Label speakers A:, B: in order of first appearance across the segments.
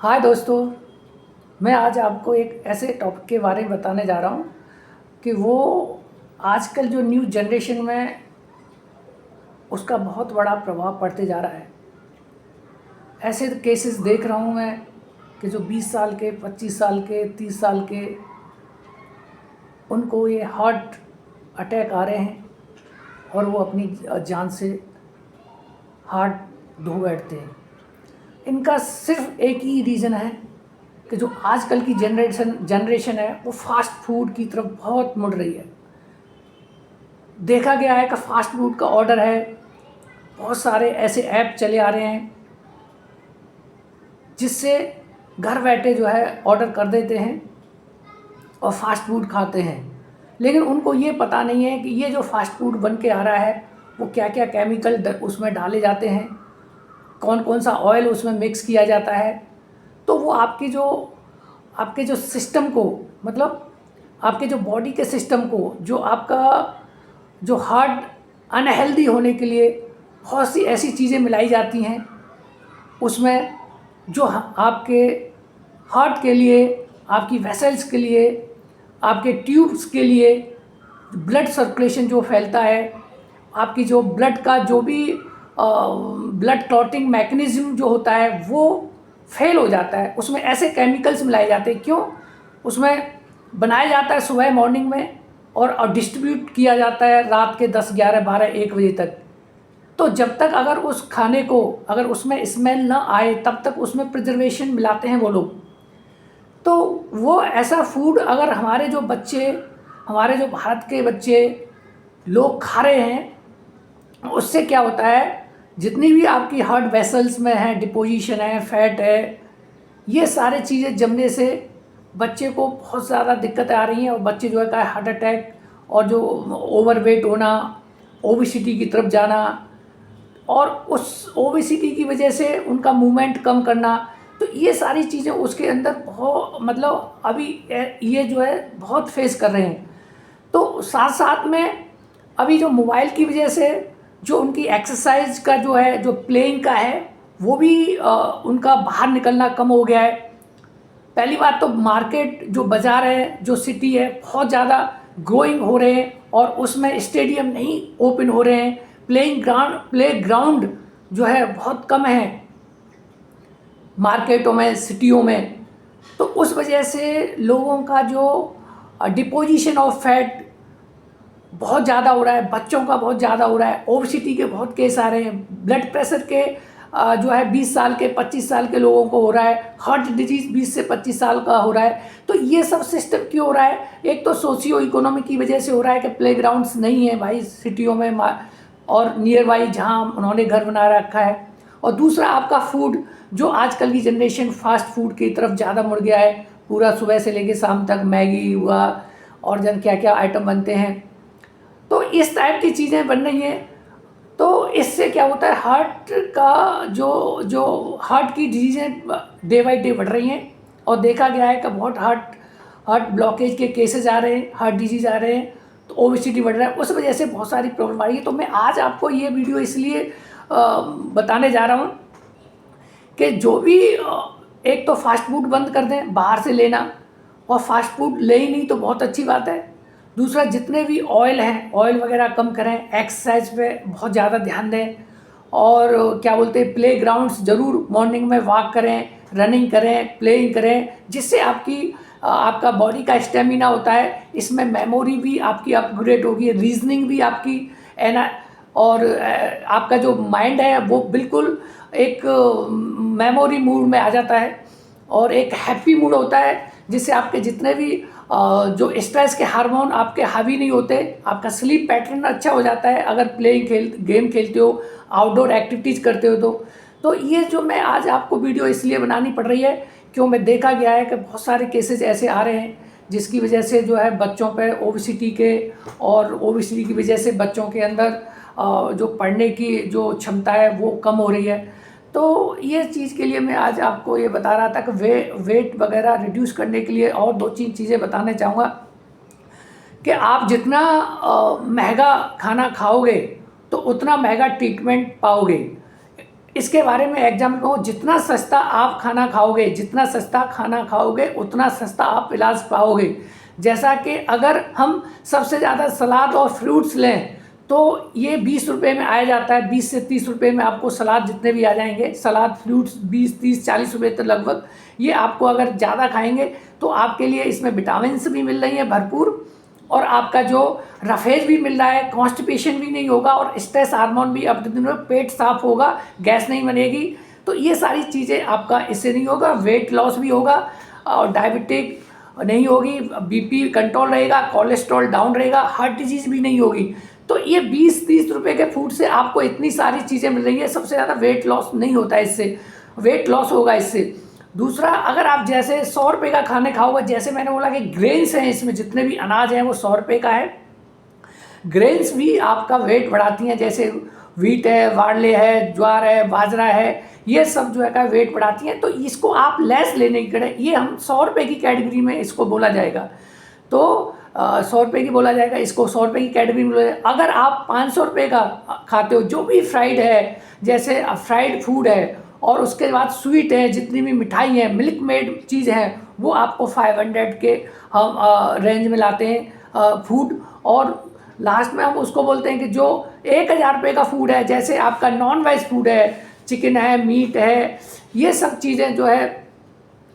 A: हाय दोस्तों, मैं आज आपको एक ऐसे टॉपिक के बारे में बताने जा रहा हूँ कि वो आजकल जो न्यू जनरेशन में उसका बहुत बड़ा प्रभाव पड़ते जा रहा है। ऐसे केसेस देख रहा हूँ मैं कि जो 20 साल के, 25 साल के, 30 साल के, उनको ये हार्ट अटैक आ रहे हैं और वो अपनी जान से हार्ट धो बैठते हैं। इनका सिर्फ एक ही रीज़न है कि जो आजकल की जनरेशन है वो फास्ट फूड की तरफ बहुत मुड़ रही है। देखा गया है कि फास्ट फूड का ऑर्डर है, बहुत सारे ऐसे ऐप चले आ रहे हैं जिससे घर बैठे जो है ऑर्डर कर देते हैं और फास्ट फूड खाते हैं। लेकिन उनको ये पता नहीं है कि ये जो फास्ट फूड बन के आ रहा है वो क्या क्या केमिकल उसमें डाले जाते हैं, कौन कौन सा ऑयल उसमें मिक्स किया जाता है। तो वो आपके जो सिस्टम को, मतलब आपके जो बॉडी के सिस्टम को, जो आपका जो हार्ट अनहेल्दी होने के लिए बहुत सी ऐसी चीज़ें मिलाई जाती हैं उसमें, जो आपके हार्ट के लिए, आपकी वेसल्स के लिए, आपके ट्यूब्स के लिए, ब्लड सर्कुलेशन जो फैलता है, आपकी जो ब्लड का जो भी ब्लड क्लॉटिंग मैकेनिज्म जो होता है वो फेल हो जाता है। उसमें ऐसे केमिकल्स मिलाए जाते हैं। क्यों? उसमें बनाया जाता है सुबह मॉर्निंग में और डिस्ट्रीब्यूट किया जाता है रात के 10, 11, 12, 1 बजे तक। तो जब तक अगर उस खाने को, अगर उसमें स्मेल ना आए तब तक उसमें प्रिजर्वेशन मिलाते हैं वो लोग। तो वो ऐसा फूड अगर हमारे जो बच्चे, हमारे जो भारत के बच्चे लोग खा रहे हैं, उससे क्या होता है, जितनी भी आपकी हार्ट वेसल्स में है, डिपोजिशन है, फैट है, ये सारी चीज़ें जमने से बच्चे को बहुत ज़्यादा दिक्कतें आ रही हैं और बच्चे जो है हार्ट अटैक और जो ओवरवेट होना, ओबेसिटी की तरफ जाना, और उस ओबेसिटी की वजह से उनका मूवमेंट कम करना। तो ये सारी चीज़ें उसके अंदर बहुत, मतलब अभी ये जो है बहुत फेस कर रहे हैं। तो साथ साथ में अभी जो मोबाइल की वजह से जो उनकी एक्सरसाइज का जो है, जो प्लेइंग का है, वो भी उनका बाहर निकलना कम हो गया है। पहली बात तो मार्केट, जो बाज़ार है, जो सिटी है, बहुत ज़्यादा ग्रोइंग हो रहे हैं और उसमें स्टेडियम नहीं ओपन हो रहे हैं। प्ले ग्राउंड जो है बहुत कम है मार्केटों में, सिटियों में। तो उस वजह से लोगों का जो डिपोजिशन ऑफ फैट बहुत ज़्यादा हो रहा है, बच्चों का बहुत ज़्यादा हो रहा है, ओबेसिटी के बहुत केस आ रहे हैं, ब्लड प्रेशर के जो है 20 साल के, 25 साल के लोगों को हो रहा है, हार्ट डिजीज़ 20 से 25 साल का हो रहा है। तो ये सब सिस्टम क्यों हो रहा है? एक तो सोशियो इकोनॉमी की वजह से हो रहा है कि प्लेग्राउंड्स नहीं है भाई सिटियों में और नियर बाई जहाँ उन्होंने घर बना रखा है। और दूसरा आपका फूड, जो आजकल की जनरेशन फास्ट फूड की तरफ ज़्यादा मुड़ गया है। पूरा सुबह से लेकर शाम तक मैगी हुआ और जन क्या क्या आइटम बनते हैं, तो इस टाइप की चीज़ें बन रही हैं। तो इससे क्या होता है, हार्ट का जो जो हार्ट की डिजीज़ें डे बाई डे बढ़ रही हैं और देखा गया है कि बहुत हार्ट ब्लॉकेज के केसेस आ रहे हैं, हार्ट डिजीज़ आ रहे हैं, तो ओबेसिटी बढ़ रहा है, उस वजह से बहुत सारी प्रॉब्लम आ रही है। तो मैं आज आपको ये वीडियो इसलिए बताने जा रहा हूँ कि जो भी एक तो फास्ट फूड बंद कर दें बाहर से लेना, और फास्ट फूड ले ही नहीं तो बहुत अच्छी बात है। दूसरा, जितने भी ऑयल हैं, ऑयल वगैरह कम करें, एक्सरसाइज पे बहुत ज़्यादा ध्यान दें, और क्या बोलते हैं, प्ले ग्राउंड्स ज़रूर मॉर्निंग में वॉक करें, रनिंग करें, प्लेइंग करें, जिससे आपका बॉडी का स्टेमिना होता है, इसमें मेमोरी भी आपकी अपग्रेड होगी, रीजनिंग भी आपकी एना, और आपका जो माइंड है वो बिल्कुल एक मेमोरी मूड में आ जाता है और एक हैप्पी मूड होता है, जिससे आपके जितने भी जो स्ट्रेस के हार्मोन आपके हावी नहीं होते, आपका स्लीप पैटर्न अच्छा हो जाता है अगर गेम खेलते हो, आउटडोर एक्टिविटीज़ करते हो। तो ये जो मैं आज आपको वीडियो इसलिए बनानी पड़ रही है क्यों, मैं देखा गया है कि बहुत सारे केसेस ऐसे आ रहे हैं जिसकी वजह से जो है बच्चों पे ओबेसिटी के, और ओबेसिटी की वजह से बच्चों के अंदर जो पढ़ने की जो क्षमता है वो कम हो रही है। तो ये चीज़ के लिए मैं आज आपको ये बता रहा था कि वेट वगैरह रिड्यूस करने के लिए और 2-3 चीज़ें बताने चाहूँगा कि आप जितना महंगा खाना खाओगे तो उतना महंगा ट्रीटमेंट पाओगे। इसके बारे में एग्जाम्पल कहूँ, जितना सस्ता आप खाना खाओगे, जितना सस्ता खाना खाओगे उतना सस्ता आप इलाज पाओगे। जैसा कि अगर हम सबसे ज़्यादा सलाद और फ्रूट्स लें तो ये 20 रुपये में आया जाता है, 20 से 30 रुपये में आपको सलाद जितने भी आ जाएंगे, सलाद फ्रूट्स 20, 30, 40 रुपये तक लगभग। ये आपको अगर ज़्यादा खाएंगे तो आपके लिए इसमें विटामिन्स भी मिल रही हैं भरपूर, और आपका जो रफेज भी मिल रहा है, कॉन्स्टिपेशन भी नहीं होगा, और स्ट्रेस हार्मोन भी अब दिन में, पेट साफ होगा, गैस नहीं बनेगी। तो ये सारी चीज़ें आपका इससे नहीं होगा। वेट लॉस भी होगा और डायबिटिक नहीं होगी, बीपी कंट्रोल रहेगा, कोलेस्ट्रॉल डाउन रहेगा, हार्ट डिजीज़ भी नहीं होगी। तो ये 20-30 रुपये के फूड से आपको इतनी सारी चीज़ें मिल रही है। सबसे ज़्यादा वेट लॉस नहीं होता है इससे, वेट लॉस होगा इससे। दूसरा, अगर आप जैसे 100 रुपये का खाने खाओगे, जैसे मैंने बोला कि ग्रेन्स हैं, इसमें जितने भी अनाज हैं वो 100 रुपये का है। ग्रेन्स भी आपका वेट बढ़ाती हैं, जैसे व्हीट है, बार्ले है, ज्वार है, बाजरा है, ये सब जो है का वेट बढ़ाती हैं। तो इसको आप लेस लेने की करें, ये हम 100 रुपये की कैटेगरी में इसको बोला जाएगा। तो 100 रुपये की बोला जाएगा, इसको 100 रुपये की कैटेगरी में बोला जाएगा। अगर आप 500 रुपये का खाते हो, जो भी फ्राइड है, जैसे फ्राइड फूड है, और उसके बाद स्वीट है, जितनी भी मिठाई है, मिल्क मेड चीज़ है, वो आपको 500 के हम रेंज में लाते हैं फूड। और लास्ट में हम उसको बोलते हैं कि जो 1000 रुपये का फूड है, जैसे आपका नॉन वेज फूड है, चिकन है, मीट है, ये सब चीज़ें जो है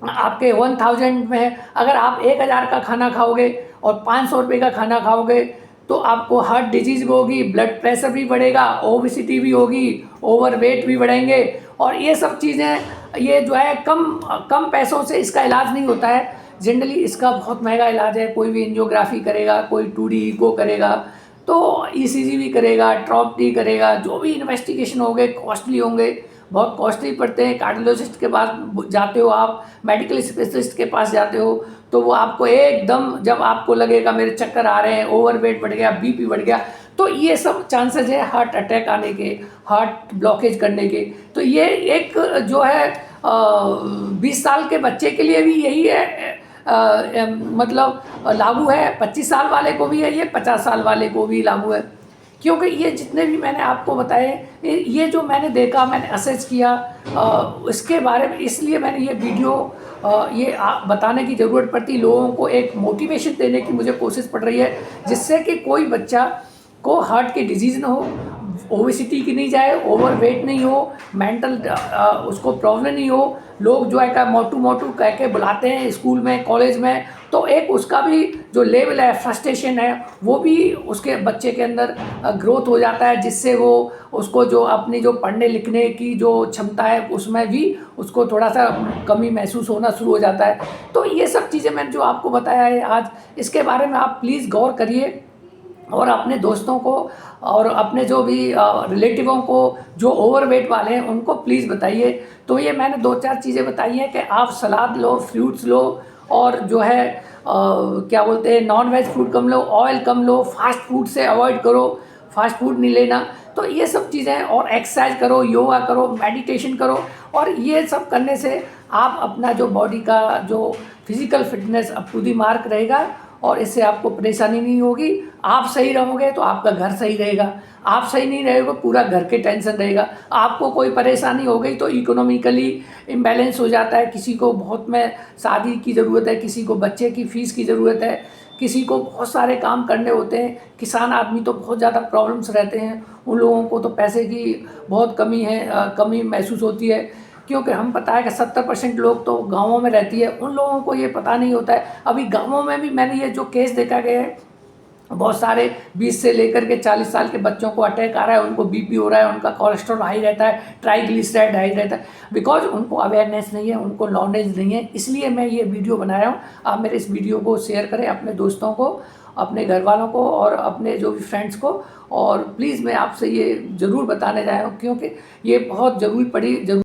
A: आपके 1000 में है। अगर आप 1000 का खाना खाओगे और 500 रुपये का खाना खाओगे तो आपको हार्ट डिजीज़ भी होगी, ब्लड प्रेशर भी बढ़ेगा, ओबेसिटी भी होगी, ओवरवेट भी बढ़ेंगे। और ये सब चीज़ें, ये जो है कम पैसों से इसका इलाज नहीं होता है। जनरली इसका बहुत महंगा इलाज है। कोई भी एंजियोग्राफी करेगा, कोई 2D इको करेगा, तो ECG भी करेगा, ट्रॉपटी करेगा, जो भी इन्वेस्टिगेशन होंगे कॉस्टली होंगे, बहुत कॉस्टली पड़ते हैं। कार्डियोलॉजिस्ट के पास जाते हो आप, मेडिकल स्पेशलिस्ट के पास जाते हो, तो वो आपको एकदम, जब आपको लगेगा मेरे चक्कर आ रहे हैं, ओवरवेट बढ़ गया, बीपी बढ़ गया, तो ये सब चांसेस है हार्ट अटैक आने के, हार्ट ब्लॉकेज करने के। तो ये एक जो है 20 साल के बच्चे के लिए भी यही है, मतलब लागू है, 25 साल वाले को भी है, ये 50 साल वाले को भी लागू है। क्योंकि ये जितने भी मैंने आपको बताए, ये जो मैंने देखा, मैंने असेस किया, इसके बारे में, इसलिए मैंने ये वीडियो ये बताने की ज़रूरत पड़ती, लोगों को एक मोटिवेशन देने की मुझे कोशिश पड़ रही है, जिससे कि कोई बच्चा को हार्ट की डिजीज़ ना हो, ओबेसिटी की नहीं जाए, ओवरवेट नहीं हो, मेंटल उसको प्रॉब्लम नहीं हो। लोग जो है का मोटू मोटू कह के बुलाते हैं स्कूल में, कॉलेज में, तो एक उसका भी जो लेवल है, फ्रस्ट्रेशन है, वो भी उसके बच्चे के अंदर ग्रोथ हो जाता है, जिससे वो उसको जो अपनी जो पढ़ने लिखने की जो क्षमता है उसमें भी उसको थोड़ा सा कमी महसूस होना शुरू हो जाता है। तो ये सब चीज़ें मैंने जो आपको बताया है आज, इसके बारे में आप प्लीज़ गौर करिए, और अपने दोस्तों को और अपने जो भी रिलेटिवों को जो ओवरवेट वाले हैं उनको प्लीज़ बताइए। तो ये मैंने 2-4 चीज़ें बताई हैं कि आप सलाद लो, फ्रूट्स लो, और जो है क्या बोलते हैं, नॉन वेज फूड कम लो, ऑयल कम लो, फास्ट फूड से अवॉइड करो, फास्ट फूड नहीं लेना। तो ये सब चीज़ें, और एक्सरसाइज करो, योगा करो, मेडिटेशन करो, और ये सब करने से आप अपना जो बॉडी का जो physical fitness up to the mark रहेगा, और इससे आपको परेशानी नहीं होगी। आप सही रहोगे तो आपका घर सही रहेगा, आप सही नहीं रहोगे पूरा घर के टेंशन रहेगा। आपको कोई परेशानी हो गई तो इकोनॉमिकली इम्बैलेंस हो जाता है, किसी को बहुत में शादी की ज़रूरत है, किसी को बच्चे की फ़ीस की ज़रूरत है, किसी को बहुत सारे काम करने होते हैं। किसान आदमी तो बहुत ज़्यादा प्रॉब्लम्स रहते हैं, उन लोगों को तो पैसे की बहुत कमी है, कमी महसूस होती है। क्योंकि हम पता है कि 70% लोग तो गाँवों में रहती है, उन लोगों को ये पता नहीं होता है। अभी गाँवों में भी मैंने ये जो केस देखा गया है, बहुत सारे 20 से लेकर के 40 साल के बच्चों को अटैक आ रहा है, उनको बीपी हो रहा है, उनका कोलेस्ट्रॉल हाई रहता है, ट्राइग्लिसराइड हाई रहता है, बिकॉज उनको अवेयरनेस नहीं है, उनको नॉलेज नहीं है। इसलिए मैं ये वीडियो बनाया हूँ। आप मेरे इस वीडियो को शेयर करें अपने दोस्तों को, अपने घर वालों को, और अपने जो भी फ्रेंड्स को। और प्लीज़ मैं आपसे ये ज़रूर बताने जा रहा हूँ, क्योंकि ये बहुत ज़रूरी